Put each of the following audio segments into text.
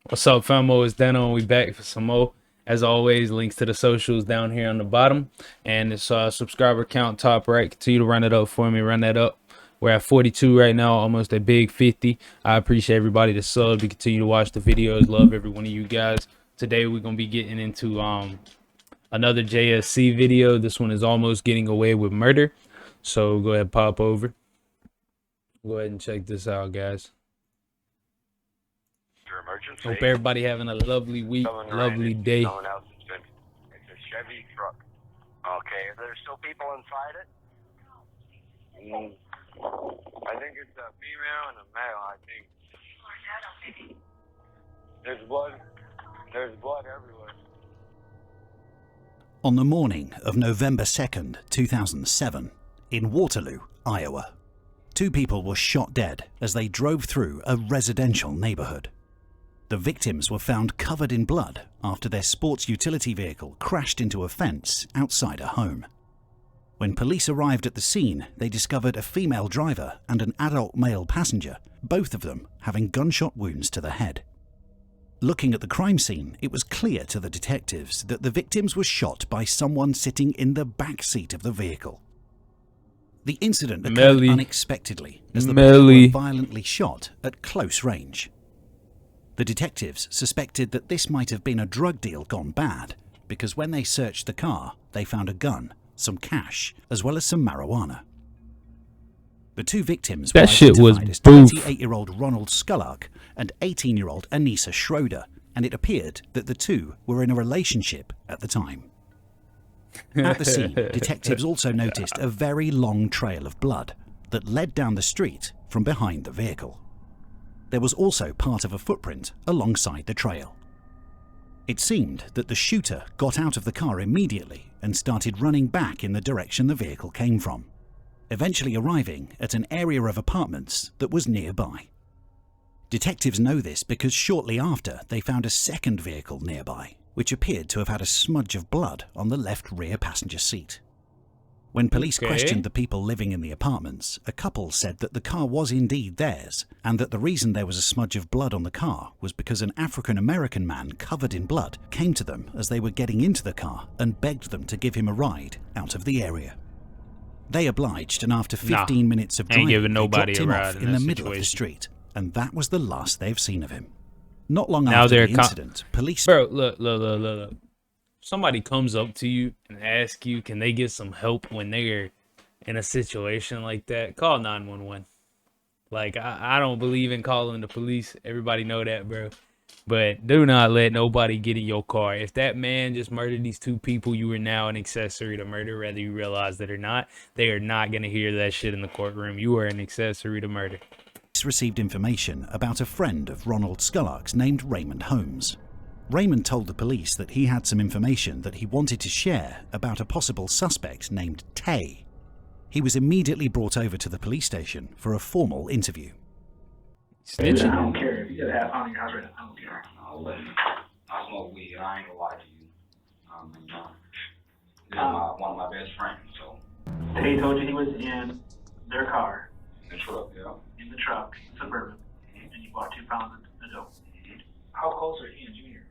What's up, famo? It's Dano, and we back for some more. As always, links to the socials down here on the bottom, and it's subscriber count top right. Continue to run it up for me. Run that up. We're at 42 right now, almost a big 50. I appreciate everybody that subbed to continue to watch the videos. Love every one of you guys. Today we're gonna be getting into another JSC video. This one is almost getting away with murder. So go ahead, pop over. Go ahead and check this out, guys. Emergency. Hope everybody having a lovely week, lovely day. Someone else has been. It's a Chevy truck. Okay, are there still people inside it? I think it's a female and a male. I think. There's blood. There's blood everywhere. On the morning of November 2nd, 2007, in Waterloo, Iowa, two people were shot dead as they drove through a residential neighborhood. The victims were found covered in blood after their sports utility vehicle crashed into a fence outside a home. When police arrived at the scene, they discovered a female driver and an adult male passenger, both of them having gunshot wounds to the head. Looking at the crime scene, it was clear to the detectives that the victims were shot by someone sitting in the back seat of the vehicle. The incident occurred unexpectedly as the pair were violently shot at close range. The detectives suspected that this might have been a drug deal gone bad, because when they searched the car, they found a gun, some cash, as well as some marijuana. The two victims were identified as 28-year-old Ronald Skullark and 18-year-old Anissa Schroeder, and it appeared that the two were in a relationship at the time. At the scene, detectives also noticed a very long trail of blood that led down the street from behind the vehicle. There was also part of a footprint alongside the trail. It seemed that the shooter got out of the car immediately and started running back in the direction the vehicle came from, eventually arriving at an area of apartments that was nearby. Detectives know this because shortly after they found a second vehicle nearby, which appeared to have had a smudge of blood on the left rear passenger seat. When police questioned the people living in the apartments, a couple said that the car was indeed theirs, and that the reason there was a smudge of blood on the car was because an African-American man covered in blood came to them as they were getting into the car and begged them to give him a ride out of the area. They obliged, and after 15 minutes of driving, they dropped him off in the middle of the street, and that was the last they've seen of him. Not long after the incident, police... Bro, look. Somebody comes up to you and asks you, can they get some help when they're in a situation like that? Call 911. Like, I don't believe in calling the police. Everybody know that, bro. But do not let nobody get in your car. If that man just murdered these two people, you are now an accessory to murder, whether you realize that or not. They are not going to hear that shit in the courtroom. You are an accessory to murder. Received information about a friend of Ronald Skullark's named Raymond Holmes. Raymond told the police that he had some information that he wanted to share about a possible suspect named Tay. He was immediately brought over to the police station for a formal interview. Snitching? I don't care. If you got a half on your house right now, I don't care. I'll let you. I smoke weed. I ain't gonna lie to you. This is one of my best friends, so. Tay told you he was in their car. In the truck, yeah. In the truck, Suburban. And you bought 2 pounds of dope. How close are he and Junior?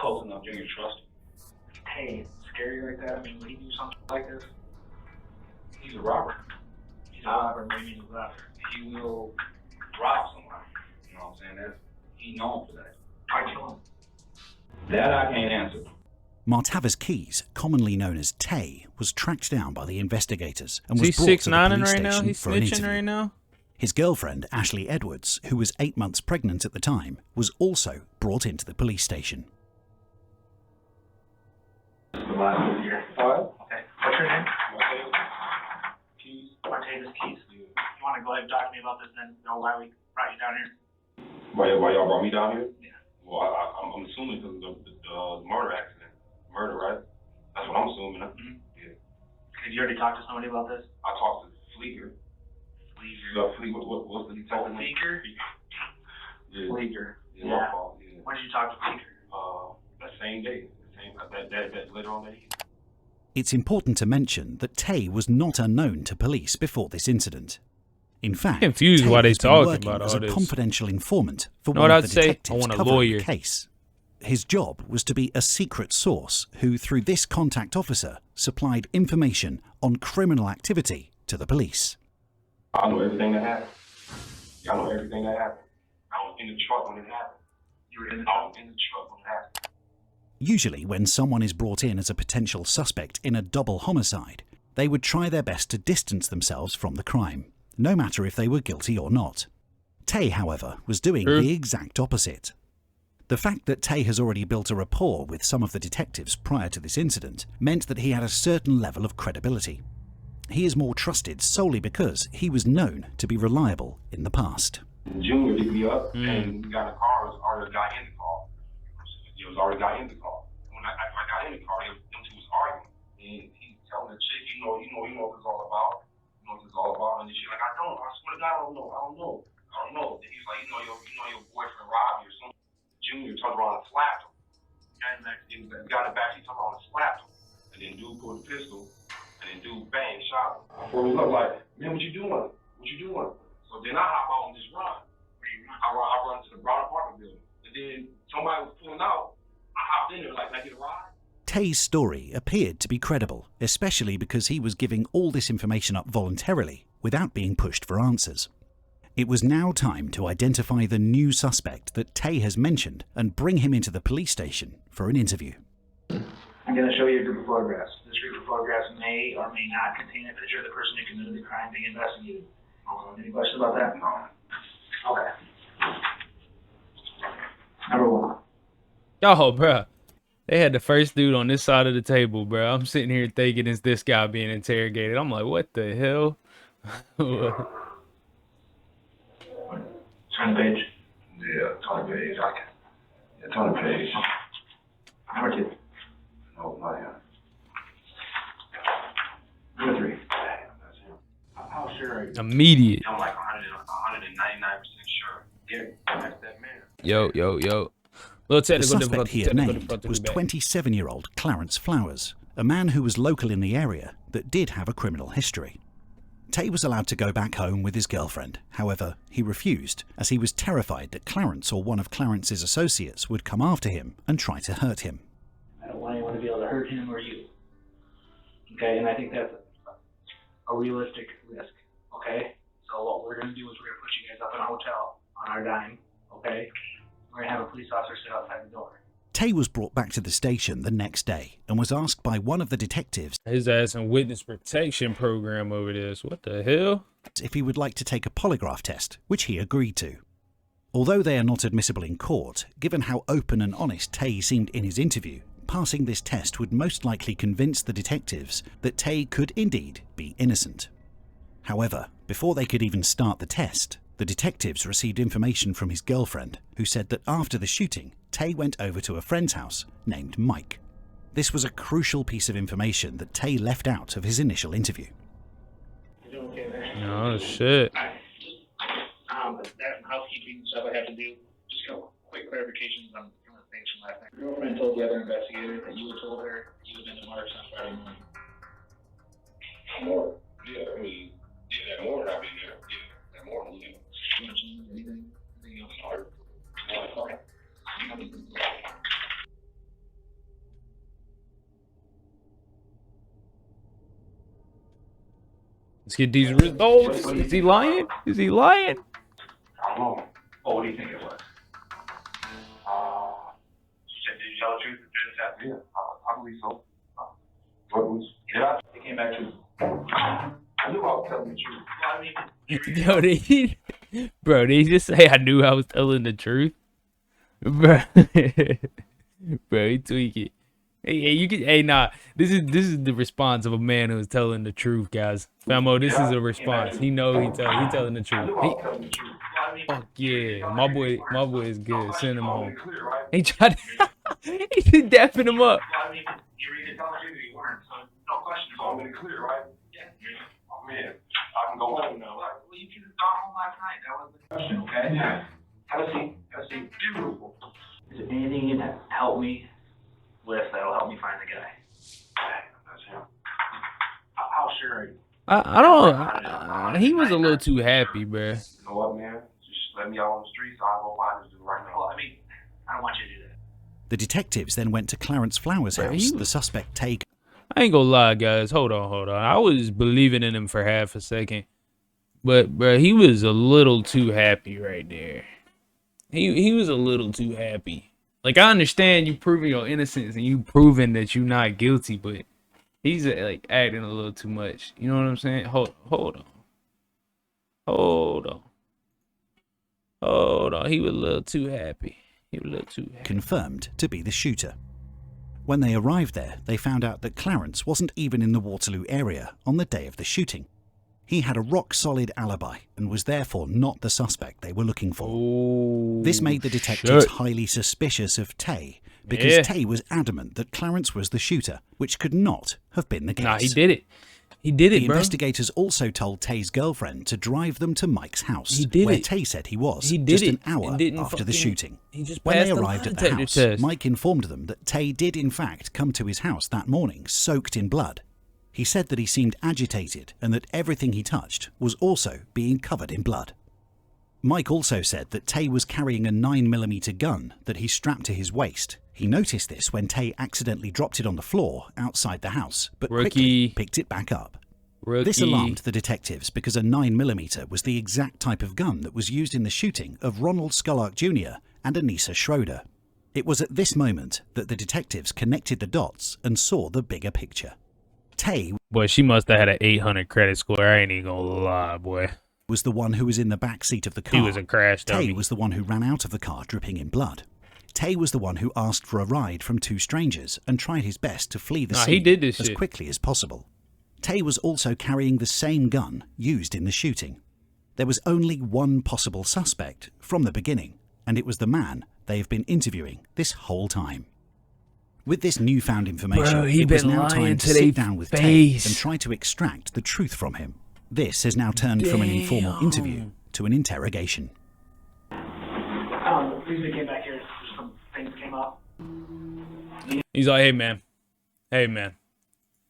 Close enough, Junior, trust. Hey, scary like that? I mean, would he do something like this? He's a robber. He's a robber, maybe he's a robber. He will rob someone. You know what I'm saying? He's known for that. I kill him. That I can't answer. Martavis Keys, commonly known as Tay, was tracked down by the investigators and was brought to the police station for an interview. Right now? His girlfriend, Ashley Edwards, who was 8 months pregnant at the time, was also brought into the police station. Okay. What's your name? Martavis Keys. You want to go ahead and talk to me about this and then know why we brought you down here? Why y'all brought me down here? Yeah. Well, I'm assuming because of the murder accident. Murder, right? That's what I'm assuming. Mm-hmm. Yeah. Did you already talk to somebody about this? I talked to Fleeger. What's the detective? Fleeger? Yeah. Fleeger. Yeah. Yeah. Yeah. When did you talk to Fleeger? That same day. That later on that evening. It's important to mention that Tay was not unknown to police before this incident. In fact, Confused Tay why they has been talking working about as all a this. confidential informant for Know one what of I'd the say? I detectives want a covering lawyer. the case. His job was to be a secret source who, through this contact officer, supplied information on criminal activity to the police. I know everything that happened. I know everything that happened. I was in the truck when it happened. I was in the truck when it happened. Usually, when someone is brought in as a potential suspect in a double homicide, they would try their best to distance themselves from the crime, no matter if they were guilty or not. Tay, however, was doing the exact opposite. The fact that Tay has already built a rapport with some of the detectives prior to this incident meant that he had a certain level of credibility. He is more trusted solely because he was known to be reliable in the past. Junior picked me up, and we got in the car. It was already a guy in the car. It was already a guy in the car. When I got in the car, them two was arguing, and he's telling the chick, you know what this is all about. You know what this is all about, and she's like, I swear to God, I don't know. And he's like, your boyfriend robbed you or something. Junior turned around and slapped him. The guy in the back, he turned around and slapped him, and then dude pulled the pistol, and then dude bang shot him. I froze up like, man, what you doing? So then I hop out and just run. I run to the Brown apartment building. And then somebody was pulling out. I hopped in there like, can I get a ride? Tay's story appeared to be credible, especially because he was giving all this information up voluntarily without being pushed for answers. It was now time to identify the new suspect that Tay has mentioned and bring him into the police station for an interview. I'm going to show you a group of photographs. This group of photographs may or may not contain a picture of the person who committed the crime being investigated. Any questions about that? No. Okay. Number one. Oh, bruh. They had the first dude on this side of the table, bro. I'm sitting here thinking it's this guy being interrogated. I'm like, what the hell? Turn the page. Yeah, turn the page. Turn the page. Number two. No, not him. Number three. That's him. How sure are you? Immediate. I'm like 199% sure. Yeah, that's that man. Yo. Little The technical suspect he had named difficulty was back. 27-year-old Clarence Flowers, a man who was local in the area that did have a criminal history. Tay was allowed to go back home with his girlfriend. However, he refused, as he was terrified that Clarence or one of Clarence's associates would come after him and try to hurt him. I don't want anyone to be able to hurt him or you. Okay, and I think that's a realistic risk. Okay? So what we're going to do is we're going to put you guys up in a hotel on our dime. Okay? We're going to have a police officer sit outside the door. Tay was brought back to the station the next day and was asked by one of the detectives His ass in witness protection program over this. What the hell? if he would like to take a polygraph test, which he agreed to. Although they are not admissible in court, given how open and honest Tay seemed in his interview, passing this test would most likely convince the detectives that Tay could indeed be innocent. However, before they could even start the test, the detectives received information from his girlfriend, who said that after the shooting, Tay went over to a friend's house named Mike. This was a crucial piece of information that Tay left out of his initial interview. You doing okay there? Oh, shit. Alright, just that housekeeping stuff I have to do. Just a couple quick clarifications on some of the things from last night. Your girlfriend told the other investigator that you had told her you had been to Mark's on Friday morning. More. Yeah, I mean, yeah, that morning I'll be there. Yeah, that morning, yeah. You want to change anything? Anything else? Sorry. Okay. Let's get these results. Is he lying? Is he lying? I don't know. Oh, what do you think it was? Did you tell the truth during the test? Yeah, I believe so. What was? Yeah, it came back to. I knew I was telling the truth. Well, I mean, Yo, bro, they just say I knew I was telling the truth. Bro, bro, he tweaking. Hey, you can. Hey, nah. This is the response of a man who's telling the truth, guys. Famo, this is a response. He know he telling the truth. Fuck yeah, my boy is good. Send him home. He tried to, he just dapping him up. I mean, you read the television, you weren't, so no question. So I'm in the clear, right? Yeah. Oh man, I can go home now. Well, you should have gone home last night. That was the question, okay? Yeah. Have a seat. Have a seat. Beautiful. Is there anything you can help me with that'll help me find the guy? That's him. How sure are you? I don't. He was a little too happy, bruh. You know what, man? Just let me out on the streets. I'll go find this dude right now. Well, I mean, I don't want you to do that. The detectives then went to Clarence Flowers' Bruh, house, the suspect Tay. I ain't gonna lie, guys. Hold on. I was believing in him for half a second, but bruh, he was a little too happy right there. He was a little too happy. Like, I understand you proving your innocence and you proving that you're not guilty, but he's like acting a little too much. You know what I'm saying? Hold on. He was a little too happy. Confirmed to be the shooter. When they arrived there, they found out that Clarence wasn't even in the Waterloo area on the day of the shooting. He had a rock-solid alibi and was therefore not the suspect they were looking for. Oh, This made the detectives shit. highly suspicious of Tay, because Tay was adamant that Clarence was the shooter, which could not have been the case. Nah, he did it. He did it, The bro. investigators also told Tay's girlfriend to drive them to Mike's house, He did where it. Tay said he was, He did just it an hour and didn't after the fucking- shooting. He just When they passed the arrived lie at the detector house, test. Mike informed them that Tay did in fact come to his house that morning soaked in blood. He said that he seemed agitated and that everything he touched was also being covered in blood. Mike also said that Tay was carrying a 9mm gun that he strapped to his waist. He noticed this when Tay accidentally dropped it on the floor outside the house, but quickly Rookie. picked it back up. Rookie. This alarmed the detectives because a 9mm was the exact type of gun that was used in the shooting of Ronald Scullark Jr. and Anissa Schroeder. It was at this moment that the detectives connected the dots and saw the bigger picture. Tay Boy, she must have had an 800 credit score. I ain't even gonna lie, boy. was the one who was in the back seat of the car. He was a crash dummy. Tay was the one who ran out of the car dripping in blood. Tay was the one who asked for a ride from two strangers and tried his best to flee the Nah, scene he did this as shit. quickly as possible. Tay was also carrying the same gun used in the shooting. There was only one possible suspect from the beginning, and it was the man they have been interviewing this whole time. With this newfound information, Bro, he it was been now lying time to to they sit down with Tay face. and try to extract the truth from him. This has now turned from an informal Damn. interview to an interrogation. The reason we came back here is some things came up. He's like, hey man,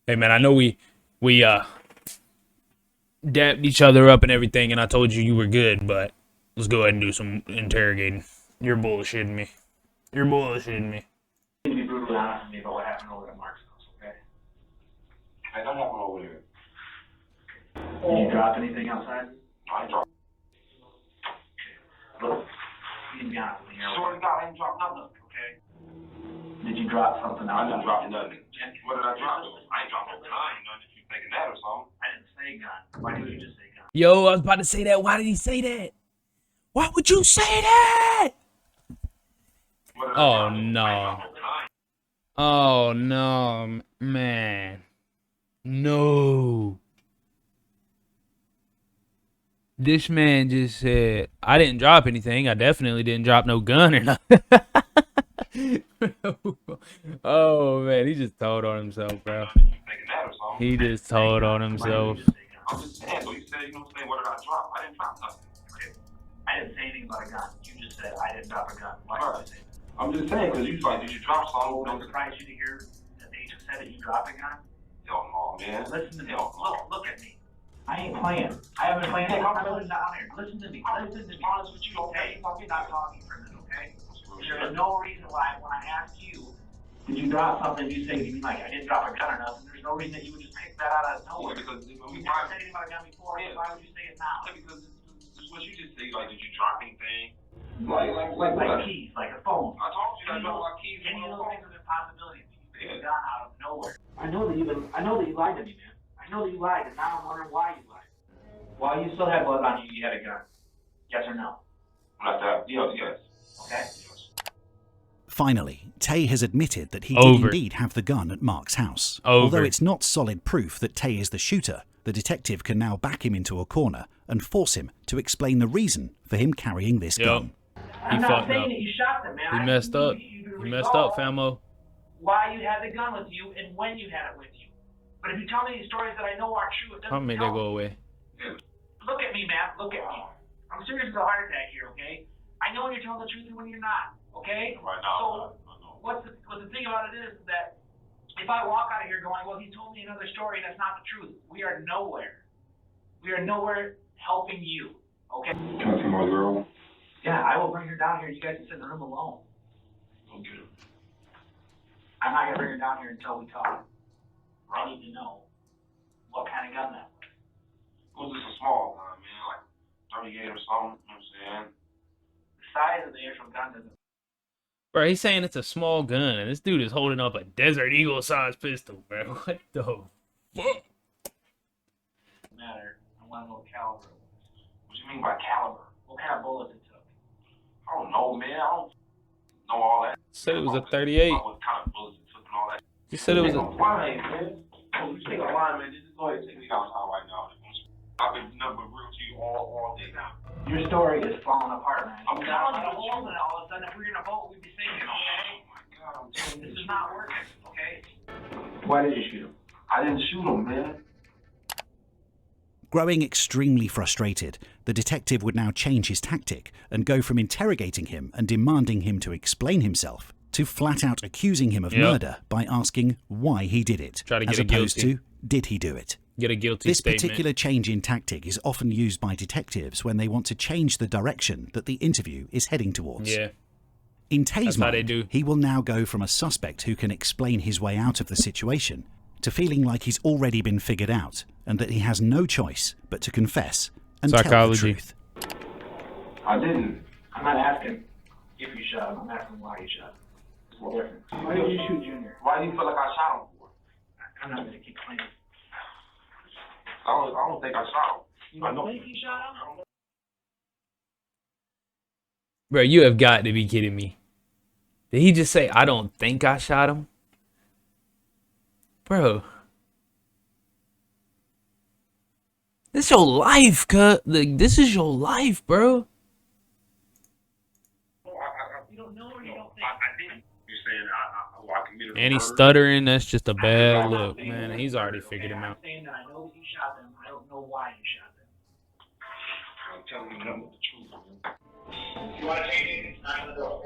I know we dapped each other up and everything, and I told you were good, but let's go ahead and do some interrogating. You're bullshitting me. You need to be brutally honest with me about what happened over at Mark's house, okay? Hey, don't walk over there. Did you drop anything outside? I ain't dropped. Look, you need to be honest with me here. Swear to God, I ain't dropped nothing. Okay? Did you drop something I outside? didn't drop nothing. What did I drop? I ain't dropped no gun. You know, if you thinking that or something. I didn't say gun. Why did you just say gun? Yo, I was about to say that. Why did he say that? Why would you say that? What did I Oh drop? I ain't no. dropped no gun. Oh no, man. No. This man just said, I didn't drop anything. I definitely didn't drop no gun or nothing. Oh man, he just told on himself, bro. You thinking that or something. He just told on himself. I'm just saying. So you said, you know what I'm saying? What did I drop? I didn't drop nothing. Okay. I didn't say anything about a gun. You just said I didn't drop a gun. Why did you say that? I'm just saying, because you like, did you drop something? I'm surprised you to hear that they just said that you dropped a gun. Hell no, man. Listen to me. Hell no. Look at me. I ain't playing. I haven't been playing. I'm really down here. Listen to me. Listen to me. Honest with you, okay? Stop talking for a minute, okay? There is no reason why when I ask you, did you drop something? You say to me like I didn't drop a gun or nothing. There's no reason that you would just pick that out of nowhere. Because You never said anything about a gun before. Yeah. Why would you say it now? because it's what you just said. Like, did you drop anything? Like keys, like a phone. I told you that I dropped my keys. Any of those things are possibilities. You pick a Yeah. gun out of nowhere. I know that you lied to me, man. I know that you lied, and now I'm wondering why you lied. While you still had blood on you, you had a gun. Yes or no? Not that. Yes. Okay. Finally, Tay has admitted that he Over. did indeed have the gun at Mark's house. Over. Although it's not solid proof that Tay is the shooter, the detective can now back him into a corner and force him to explain the reason for him carrying this Yep. gun. I'm He not fucked saying up. that you shot them, man. He messed up. He messed up, famo. Why you had the gun with you and when you had it with you. But if you tell me these stories that I know aren't true, it I'll doesn't make that help. go away. Look at me, man. Look at me. I'm serious as a heart attack here, okay? I know when you're telling the truth and when you're not, okay? Right now. So, what's the thing about it is that if I walk out of here going, well, he told me another story that's not the truth, we are nowhere. We are nowhere helping you, okay? Can I see my girl? Yeah, I will bring her down here. You guys can sit in the room alone. Go get her. I'm not gonna bring her down here until we talk. I need to know what kind of gun that was. It was just a small gun, man, like 38 or something, you know what I'm saying? The size of the actual gun doesn't Bro, he's saying it's a small gun, and this dude is holding up a Desert Eagle size pistol, bro. What the fuck? matter. I want to know what caliber it was. What you mean by caliber? What kind of bullets it took. I don't know, man. I don't know all that. Said it was a 38. What kind of bullets it took and all that. You said it was a... Fine, man. Oh, you take a line, man. Just go ahead and take me outside right now. I've been nothing but real to you all day now. Your story is falling apart, man. I'm telling you. All of a sudden, if we're in a boat, we'd be sinking, okay? Oh my God, I'm telling you. This is not working, okay? Why did you shoot him? I didn't shoot him, man. Growing extremely frustrated, the detective would now change his tactic and go from interrogating him and demanding him to explain himself to flat out accusing him of murder by asking why he did it, Try to get as a opposed guilty. to did he do it. Get a guilty This statement. particular change in tactic is often used by detectives when they want to change the direction that the interview is heading towards. Yeah. In Tay's That's how they mind, do. he will now go from a suspect who can explain his way out of the situation to feeling like he's already been figured out and that he has no choice but to confess and tell the Psychology. truth. I didn't. I'm not asking if you shot him. I'm asking why you shot him. It's a little different. Why did you shoot Junior? Why do you feel like I shot him for? I'm not going to keep claiming. I don't think I shot him. You I don't know. think you shot him? Bro, you have got to be kidding me. Did he just say, I don't think I shot him? Bro. This your life, cut. This is your life, bro. You don't know or you don't think? I didn't. You're saying I committed And he's murder? stuttering. That's just a bad look, man. He's already figured him out. I'm saying that I know that you shot them. I don't know why you shot them. I'm telling you nothing but the truth, man. You want to change it? It's not going to go.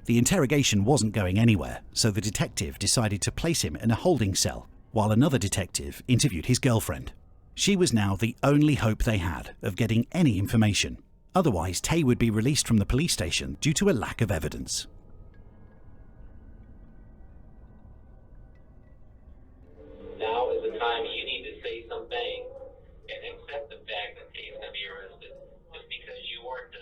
The interrogation wasn't going anywhere, so the detective decided to place him in a holding cell, while another detective interviewed his girlfriend. She was now the only hope they had of getting any information. Otherwise, Tay would be released from the police station due to a lack of evidence. Now is the time you need to say something and accept the fact that he's going to be arrested. Just because you weren't going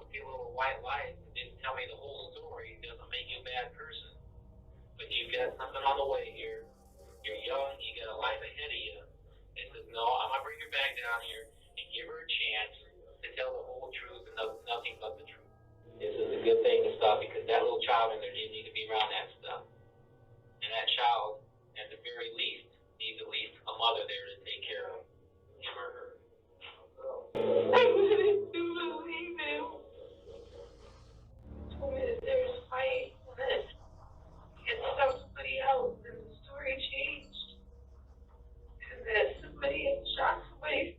to see little white lies and didn't tell me the whole story doesn't make you a bad person. But you've got something on the way here. You're young, you got a life ahead of you. It says, no, I'm going to bring her back down here and give her a chance to tell the whole truth and nothing but the truth. This is a good thing to stop because that little child in there didn't need to be around that stuff. And that child, at the very least, needs at least a mother there to take care of him or her. I wanted to believe him. Told me that there was a fight, that he had stopped somebody else, and the story changed. And that somebody had shot somebody.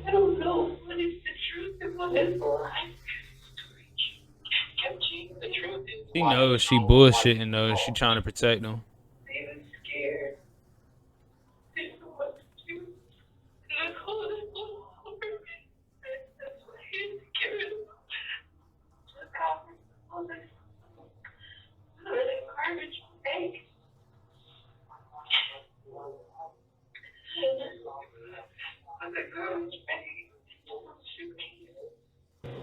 I don't know what is the truth and what is the lie. The story kept changing. The truth is, She knows she bullshitting though. She trying to protect him. They was scared. Didn't know what to do. And I called it over. That's why I had to give it to the cops. All this. Out of the garbage bag. On the garbage bag.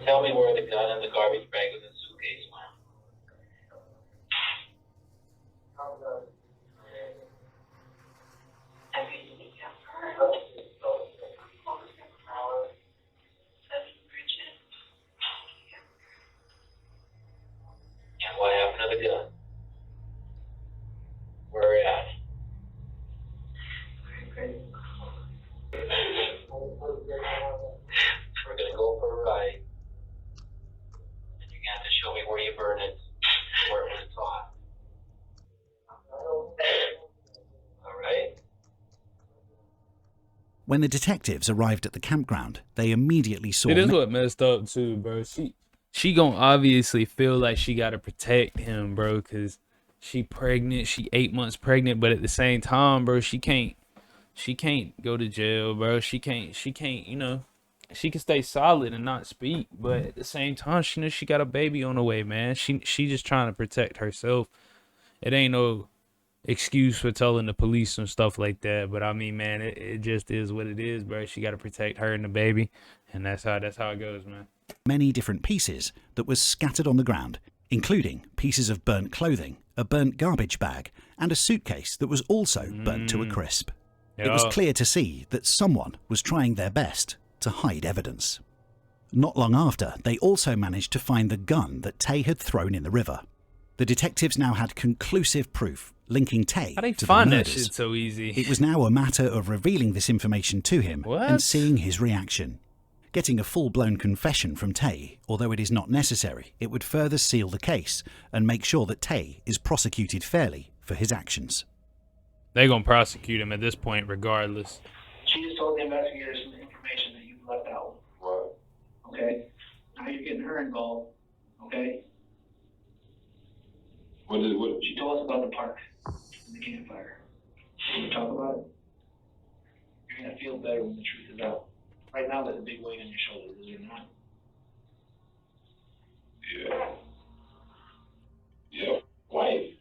Tell me where the gun and the garbage bag was in the suitcase went. Everything got burned. And what happened to the gun? Where at? We're gonna go for a ride. And you're gonna have to show me where you burned it, where it was taught. Alright? When the detectives arrived at the campground, they immediately saw It is what messed up too, bro. She gonna obviously feel like she gotta protect him, bro, cause she pregnant. She 8 months pregnant, but at the same time, bro, she can't she can't go to jail, bro. She can't, you know, she can stay solid and not speak, but at the same time, she knows she got a baby on the way, man. She just trying to protect herself. It ain't no excuse for telling the police and stuff like that. But I mean, man, it just is what it is, bro. She got to protect her and the baby, and that's how it goes, man. Many different pieces that was scattered on the ground, including pieces of burnt clothing, a burnt garbage bag, and a suitcase that was also burnt to a crisp. Yeah. It was clear to see that someone was trying their best to hide evidence. Not long after, they also managed to find the gun that Tay had thrown in the river. The detectives now had conclusive proof linking Tay How they to the find that murders. shit so easy? It was now a matter of revealing this information to him What? and seeing his reaction. Getting a full-blown confession from Tay, although it is not necessary, it would further seal the case and make sure that Tay is prosecuted fairly for his actions. They gonna prosecute him at this point, regardless. She just told the investigators some information that you left out. What? Okay? Now you're getting her involved. Okay? What? She told us about the park and the campfire. Can we talk about it? You're gonna feel better when the truth is out. Right now, there's a big weight on your shoulders, is there not? Yeah. Yeah. Wife.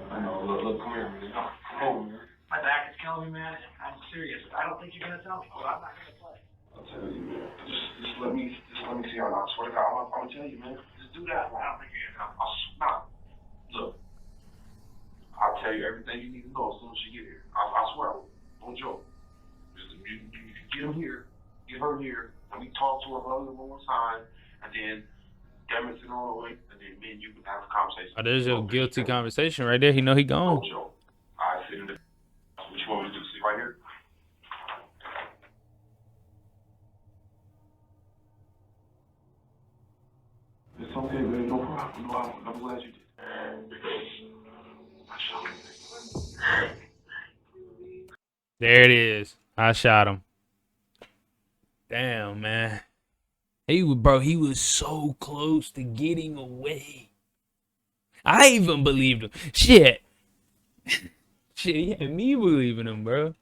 I know. Look, come here, man. Come on, man. My back is killing me, man. I'm serious. I don't think you're gonna tell me. Well, I'm not gonna play. I'll tell you, man. Just let me see how. I swear to God, I'm gonna tell you, man. Just do that. I don't think you're gonna tell me. Nah. Look, I'll tell you everything you need to know as soon as she get here. I swear, don't joke. Just you get him here, get her here, and we talk to her brother one more time, and then demonstrate on the way, and then me and you can have a conversation. Oh, there's your guilty conversation right there. He know he gone. Don't joke. I sit in the. What you want me to do? See right here? It's okay, man. No problem. No, I'm glad you did. There it is. I shot him. Damn, man. He was so close to getting away. I even believed him. Shit. Shit, he had me believing him, bro.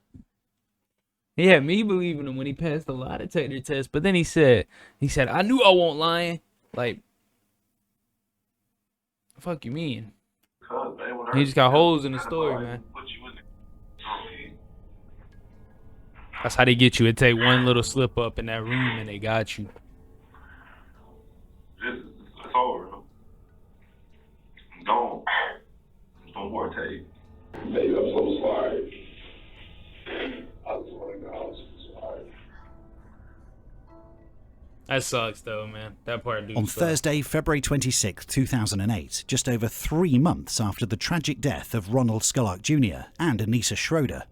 He had me believing him when he passed the lie detector test. But then he said, I knew I won't lying. Like, the fuck you mean? He just got holes in the story, man. That's how they get you. It take one little slip up in that room and they got you. It's over. Don't worry, Tay. Baby, I'm so sorry. I just want to go. I'm so sorry. That sucks, though, man. That part do On suck. Thursday, February 26, 2008, just over 3 months after the tragic death of Ronald Scullark Jr. and Anissa Schroeder,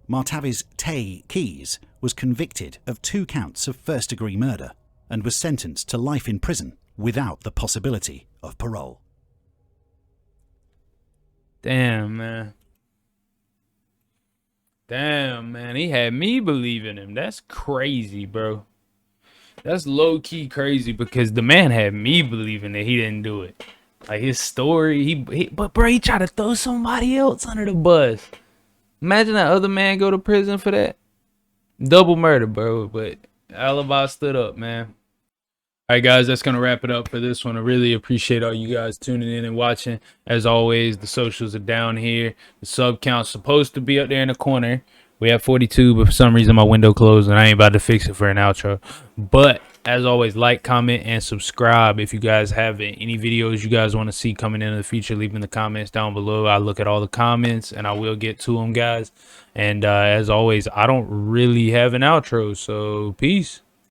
Martavis Tay Keys was convicted of 2 counts of first-degree murder and was sentenced to life in prison without the possibility of parole. Damn, man. Damn, man. He had me believing him. That's crazy, bro. That's low-key crazy because the man had me believing that he didn't do it. Like, his story, but, bro, he tried to throw somebody else under the bus. Imagine that other man go to prison for that. Double murder, bro. But alibi stood up, man. All right, guys, that's going to wrap it up for this one. I really appreciate all you guys tuning in and watching. As always, the socials are down here. The sub count's supposed to be up there in the corner. We have 42, but for some reason my window closed and I ain't about to fix it for an outro. But as always, like, comment, and subscribe. If you guys have any videos you guys want to see coming in the future, leave in the comments down below. I look at all the comments and I will get to them, guys. And as always, I don't really have an outro, so peace.